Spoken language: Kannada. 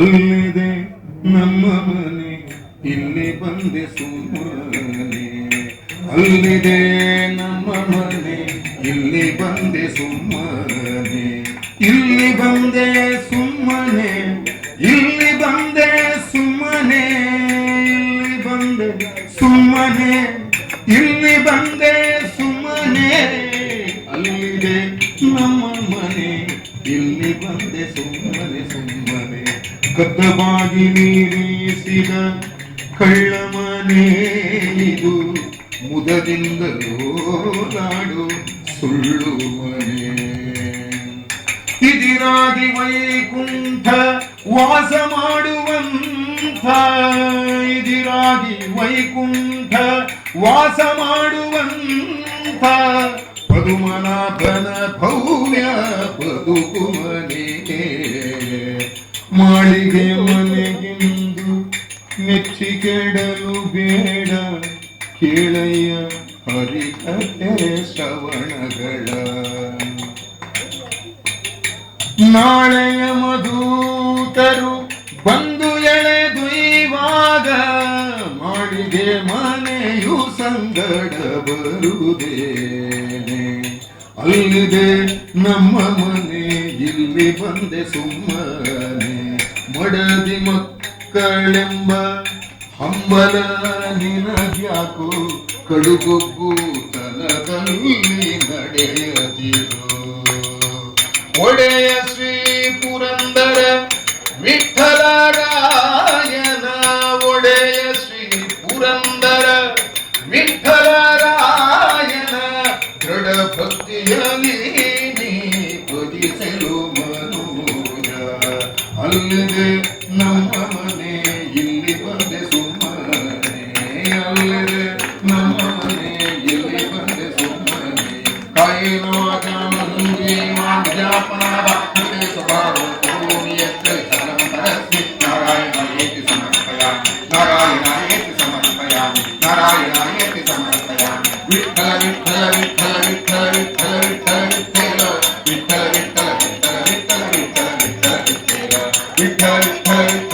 ಅಲ್ಲಿದೆ ನಮ್ಮ ಮನೆ, ಇಲ್ಲಿ ಬಂದೆ ಸುಮ್ಮನೆ. ಅಲ್ಲಿದೆ ನಮ್ಮ ಮನೆ, ಇಲ್ಲಿ ಬಂದೆ ಸುಮ್ಮನೆ. ಇಲ್ಲಿ ಬಂದೆ ಸುಮ್ಮನೆ, ಇಲ್ಲಿ ಬಂದೆ ಸುಮ್ಮನೆ. ಇಲ್ಲಿ ಬಂದೆ ಸುಮ್ಮನೆ, ಇಲ್ಲಿ ಬಂದೆ ಸುಮ್ಮನೆ. ಅಲ್ಲಿದೆ ನಮ್ಮ ಮನೆ, ಇಲ್ಲಿ ಬಂದೆ ಸುಮ್ಮನೆ ಸುಮ್ಮನೆ. ಕದ್ದವಾಗಿ ನೀರಿಸಿದ ಕಳ್ಳ ಮನೆ ಇದು, ಮುದದಿಂದಲೋ ನಾಡು ಸುಳ್ಳು ಮನೆ. ಇದಿರಾಗಿ ವೈಕುಂಠ ವಾಸ ಮಾಡುವಂಥ, ಇದಿರಾಗಿ ವೈಕುಂಠ ವಾಸ ಮಾಡುವಂಥ ಪದುಮನಾಭನ ಭವ್ಯ ಬದುಕು ಮನೆ. ಮಾಳಿಗೆ ಮನೆಗೆಂದು ಮೆಚ್ಚಿ ಕೆಡಲು ಬೇಡ, ಕೇಳಯ್ಯ ಹರಿಕಥೆ ಶ್ರವಣಗಳ. ನಾಳೆಯ ಮಧೂತರು ಬಂದು ಎಳೆದೊಯ್ವಾಗ, ಮಾಳಿಗೆ ಮನೆಯು ಸಂಗಡ ಬರುವುದೇನೆ. ಅಲ್ಲಿದೆ ನಮ್ಮ ಮನೆ, ಇಲ್ಲಿ ಬಂದೆ ಸುಮ್ಮನೆ. ಮಡದಿ ಮಕ್ಕಳೆಂಬ ಹಂಬಲ ನಿನಗ್ಯಾಕೋ, ಕಡುಗೊಬ್ಬು ತನದಲ್ಲಿ ನಡೆಯದಿರು. ಒಡೆಯ ಶ್ರೀ ಪುರಂದರ ವಿಠಲರಾಯನ, ಒಡೆಯ ಶ್ರೀ ಪುರಂದರ ವಿಠಲರಾಯನ ದೃಢ ಭಕ್ತಿಯಲ್ಲಿ ನೀ ಭಜಿಸಲು ಮನೋಜ. ಅಲ್ಲಿದೆ ನಮ್ಮ ಮನೆ, ಇಲ್ಲಿ ಬಂದೆ ಸುಮ್ಮನೆ. ಅಲ್ಲಿದೆ ನಮ್ಮ ಮನೆ, ಇಲ್ಲಿ ಬಂದೆ ಸುಮ್ಮನೆ. ಕಾಯಿನೋ ಜಾಮನುಂಗಿ ಮಾಧ್ಯಾಪನಾದ ಸ್ವಭಾವ ಭೂಮಿಯತ್ರ ಸರ್ವತರಸ್ಮಿ. ನಾರಾಯಣಾಯೇತಿ ಸಮರ್ಪಯಾಮಿ, ನಾರಾಯಣಾಯೇತಿ ಸಮರ್ಪಯಾಮಿ, ನಾರಾಯಣಾಯೇತಿ ಸಮರ್ಪಯಾಮಿ. ವಿಠಲ ವಿಠಲ ವಿಠಲ ವಿಠಲ ವಿಠಲ ವಿಠಲ ವಿಠಲ ವಿಠಲ ವಿಠಲ ವಿಠಲ ವಿಠಲ ವಿಠಲ ವಿಠಲ ವಿಠಲ ವಿಠಲ ವಿಠಲ